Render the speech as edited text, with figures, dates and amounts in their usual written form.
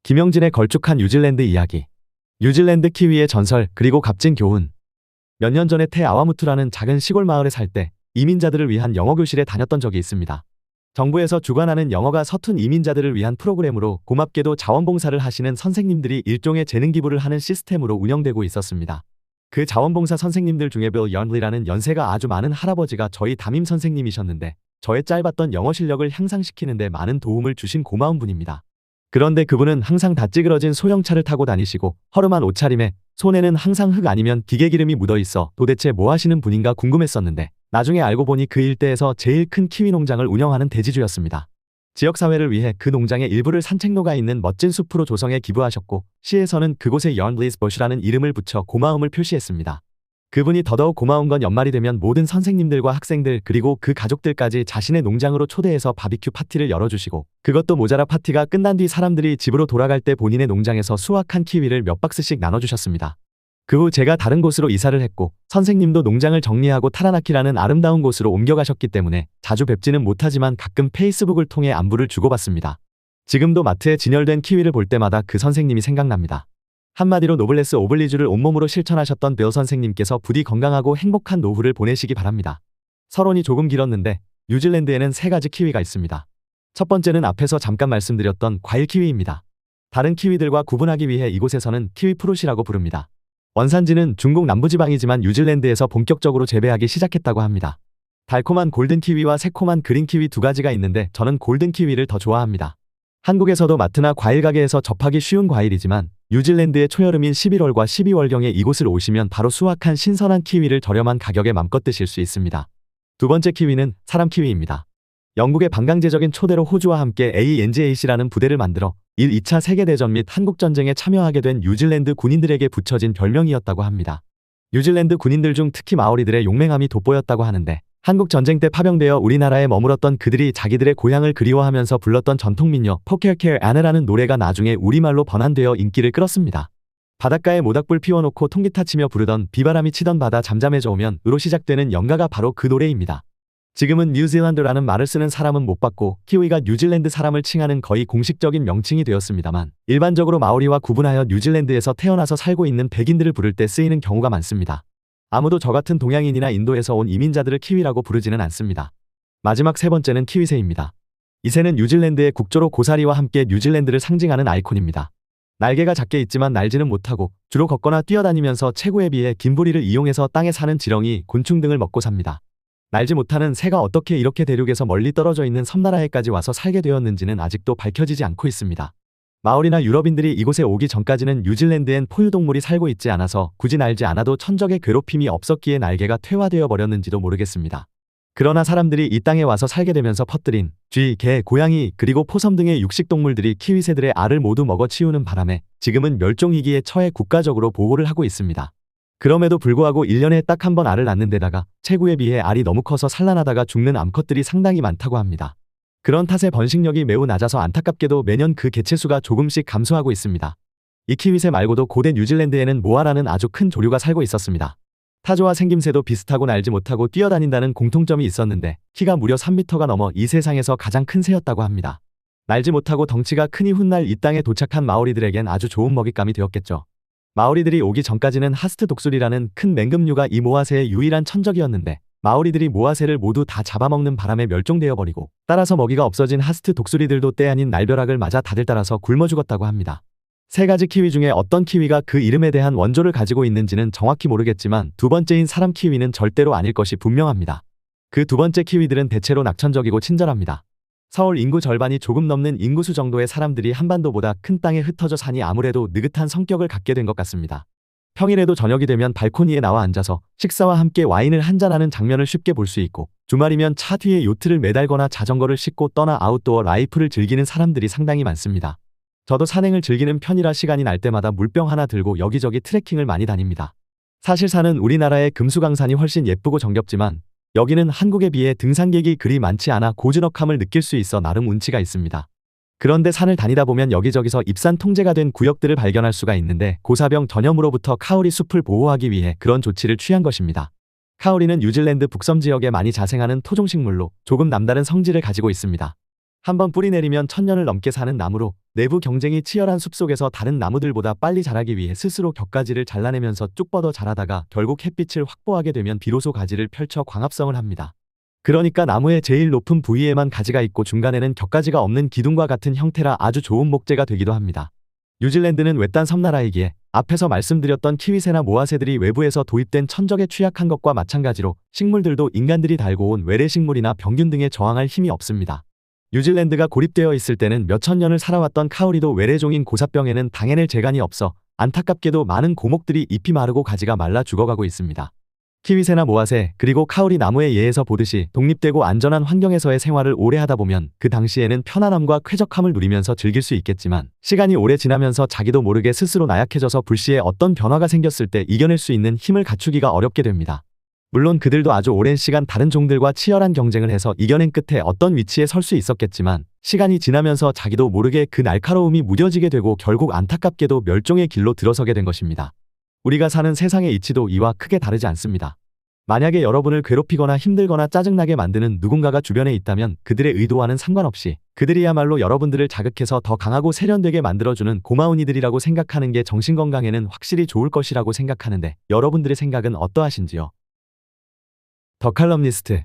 김영진의 걸쭉한 뉴질랜드 이야기. 뉴질랜드 키위의 전설 그리고 값진 교훈. 몇 년 전에 테아와무투라는 작은 시골 마을에 살 때 이민자들을 위한 영어 교실에 다녔던 적이 있습니다. 정부에서 주관하는 영어가 서툰 이민자들을 위한 프로그램으로 고맙게도 자원봉사를 하시는 선생님들이 일종의 재능 기부를 하는 시스템으로 운영되고 있었습니다. 그 자원봉사 선생님들 중에 빌 연리라는 연세가 아주 많은 할아버지가 저희 담임 선생님이셨는데 저의 짧았던 영어 실력을 향상시키는 데 많은 도움을 주신 고마운 분입니다. 그런데 그분은 항상 다 찌그러진 소형차를 타고 다니시고 허름한 옷차림에 손에는 항상 흙 아니면 기계 기름이 묻어있어 도대체 뭐 하시는 분인가 궁금했었는데 나중에 알고 보니 그 일대에서 제일 큰 키위 농장을 운영하는 대지주였습니다. 지역사회를 위해 그 농장의 일부를 산책로가 있는 멋진 숲으로 조성해 기부하셨고 시에서는 그곳에 연리스 버시라는 이름을 붙여 고마움을 표시했습니다. 그분이 더더욱 고마운 건 연말이 되면 모든 선생님들과 학생들 그리고 그 가족들까지 자신의 농장으로 초대해서 바비큐 파티를 열어주시고 그것도 모자라 파티가 끝난 뒤 사람들이 집으로 돌아갈 때 본인의 농장에서 수확한 키위를 몇 박스씩 나눠주셨습니다. 그 후 제가 다른 곳으로 이사를 했고 선생님도 농장을 정리하고 타라나키라는 아름다운 곳으로 옮겨가셨기 때문에 자주 뵙지는 못하지만 가끔 페이스북을 통해 안부를 주고받습니다. 지금도 마트에 진열된 키위를 볼 때마다 그 선생님이 생각납니다. 한마디로 노블레스 오블리주를 온몸으로 실천하셨던 빌 선생님께서 부디 건강하고 행복한 노후를 보내시기 바랍니다. 서론이 조금 길었는데 뉴질랜드에는 3가지 키위가 있습니다. 첫 번째는 앞에서 잠깐 말씀드렸던 과일 키위입니다. 다른 키위들과 구분하기 위해 이곳에서는 키위 프루시라고 부릅니다. 원산지는 중국 남부지방이지만 뉴질랜드에서 본격적으로 재배하기 시작했다고 합니다. 달콤한 골든 키위와 새콤한 그린 키위 2가지가 있는데 저는 골든 키위를 더 좋아합니다. 한국에서도 마트나 과일 가게에서 접하기 쉬운 과일이지만 뉴질랜드의 초여름인 11월과 12월경에 이곳을 오시면 바로 수확한 신선한 키위를 저렴한 가격에 맘껏 드실 수 있습니다. 두 번째 키위는 사람 키위입니다. 영국의 반강제적인 초대로 호주와 함께 ANZAC라는 부대를 만들어 1, 2차 세계대전 및 한국전쟁에 참여하게 된 뉴질랜드 군인들에게 붙여진 별명이었다고 합니다. 뉴질랜드 군인들 중 특히 마오리들의 용맹함이 돋보였다고 하는데 한국 전쟁 때 파병되어 우리나라에 머물었던 그들이 자기들의 고향을 그리워하면서 불렀던 전통민요 포켈켈 아네라는 노래가 나중에 우리말로 번안되어 인기를 끌었습니다. 바닷가에 모닥불 피워놓고 통기타 치며 부르던 비바람이 치던 바다 잠잠해져 오면 으로 시작되는 연가가 바로 그 노래입니다. 지금은 뉴질랜드라는 말을 쓰는 사람은 못 봤고 키위가 뉴질랜드 사람을 칭하는 거의 공식적인 명칭이 되었습니다만 일반적으로 마오리와 구분하여 뉴질랜드에서 태어나서 살고 있는 백인들을 부를 때 쓰이는 경우가 많습니다. 아무도 저 같은 동양인이나 인도에서 온 이민자들을 키위라고 부르지는 않습니다. 마지막 3번째는 키위새입니다. 이 새는 뉴질랜드의 국조로 고사리와 함께 뉴질랜드를 상징하는 아이콘입니다. 날개가 작게 있지만 날지는 못하고 주로 걷거나 뛰어다니면서 체구에 비해 긴 부리를 이용해서 땅에 사는 지렁이, 곤충 등을 먹고 삽니다. 날지 못하는 새가 어떻게 이렇게 대륙에서 멀리 떨어져 있는 섬나라에까지 와서 살게 되었는지는 아직도 밝혀지지 않고 있습니다. 마오리나 유럽인들이 이곳에 오기 전까지는 뉴질랜드엔 포유동물이 살고 있지 않아서 굳이 날지 않아도 천적의 괴롭힘이 없었기에 날개가 퇴화되어 버렸는지도 모르겠습니다. 그러나 사람들이 이 땅에 와서 살게 되면서 퍼뜨린 쥐, 개, 고양이 그리고 포섬 등의 육식동물들이 키위새들의 알을 모두 먹어치우는 바람에 지금은 멸종위기에 처해 국가적으로 보호를 하고 있습니다. 그럼에도 불구하고 1년에 딱 한 번 알을 낳는 데다가 체구에 비해 알이 너무 커서 산란하다가 죽는 암컷들이 상당히 많다고 합니다. 그런 탓에 번식력이 매우 낮아서 안타깝게도 매년 그 개체수가 조금씩 감소하고 있습니다. 이 키위새 말고도 고대 뉴질랜드에는 모아라는 아주 큰 조류가 살고 있었습니다. 타조와 생김새도 비슷하고 날지 못하고 뛰어다닌다는 공통점이 있었는데 키가 무려 3m가 넘어 이 세상에서 가장 큰 새였다고 합니다. 날지 못하고 덩치가 크니 훗날 이 땅에 도착한 마오리들에겐 아주 좋은 먹잇감이 되었겠죠. 마오리들이 오기 전까지는 하스트 독수리라는 큰 맹금류가 이 모아새의 유일한 천적이었는데 마오리들이 모아새를 모두 다 잡아먹는 바람에 멸종되어 버리고 따라서 먹이가 없어진 하스트 독수리들도 때 아닌 날벼락을 맞아 다들 따라서 굶어 죽었다고 합니다. 3가지 키위 중에 어떤 키위가 그 이름에 대한 원조를 가지고 있는지는 정확히 모르겠지만 두 번째인 사람 키위는 절대로 아닐 것이 분명합니다. 그 두 번째 키위들은 대체로 낙천적이고 친절합니다. 서울 인구 절반이 조금 넘는 인구수 정도의 사람들이 한반도보다 큰 땅에 흩어져 사니 아무래도 느긋한 성격을 갖게 된 것 같습니다. 평일에도 저녁이 되면 발코니에 나와 앉아서 식사와 함께 와인을 한잔하는 장면을 쉽게 볼 수 있고 주말이면 차 뒤에 요트를 매달거나 자전거를 싣고 떠나 아웃도어 라이프를 즐기는 사람들이 상당히 많습니다. 저도 산행을 즐기는 편이라 시간이 날 때마다 물병 하나 들고 여기저기 트레킹을 많이 다닙니다. 사실 산은 우리나라의 금수강산이 훨씬 예쁘고 정겹지만 여기는 한국에 비해 등산객이 그리 많지 않아 고즈넉함을 느낄 수 있어 나름 운치가 있습니다. 그런데 산을 다니다 보면 여기저기서 입산 통제가 된 구역들을 발견할 수가 있는데 고사병 전염으로부터 카오리 숲을 보호하기 위해 그런 조치를 취한 것입니다. 카오리는 뉴질랜드 북섬 지역에 많이 자생하는 토종식물로 조금 남다른 성질을 가지고 있습니다. 한번 뿌리 내리면 천년을 넘게 사는 나무로 내부 경쟁이 치열한 숲속에서 다른 나무들보다 빨리 자라기 위해 스스로 격가지를 잘라내면서 쭉 뻗어 자라다가 결국 햇빛을 확보하게 되면 비로소 가지를 펼쳐 광합성을 합니다. 그러니까 나무의 제일 높은 부위에만 가지가 있고 중간에는 격가지가 없는 기둥과 같은 형태라 아주 좋은 목재가 되기도 합니다. 뉴질랜드는 외딴 섬나라이기에 앞에서 말씀드렸던 키위새나 모아새들이 외부에서 도입된 천적에 취약한 것과 마찬가지로 식물들도 인간들이 달고 온 외래식물이나 병균 등에 저항할 힘이 없습니다. 뉴질랜드가 고립되어 있을 때는 몇천 년을 살아왔던 카우리도 외래종인 고사병에는 당해낼 재간이 없어 안타깝게도 많은 고목들이 잎이 마르고 가지가 말라 죽어가고 있습니다. 키위새나 모아새 그리고 카우리 나무의 예에서 보듯이 독립되고 안전한 환경에서의 생활을 오래 하다 보면 그 당시에는 편안함과 쾌적함을 누리면서 즐길 수 있겠지만 시간이 오래 지나면서 자기도 모르게 스스로 나약해져서 불시에 어떤 변화가 생겼을 때 이겨낼 수 있는 힘을 갖추기가 어렵게 됩니다. 물론 그들도 아주 오랜 시간 다른 종들과 치열한 경쟁을 해서 이겨낸 끝에 어떤 위치에 설 수 있었겠지만 시간이 지나면서 자기도 모르게 그 날카로움이 무뎌지게 되고 결국 안타깝게도 멸종의 길로 들어서게 된 것입니다. 우리가 사는 세상의 이치도 이와 크게 다르지 않습니다. 만약에 여러분을 괴롭히거나 힘들거나 짜증나게 만드는 누군가가 주변에 있다면 그들의 의도와는 상관없이 그들이야말로 여러분들을 자극해서 더 강하고 세련되게 만들어주는 고마운 이들이라고 생각하는 게 정신건강에는 확실히 좋을 것이라고 생각하는데 여러분들의 생각은 어떠하신지요? 더 칼럼니스트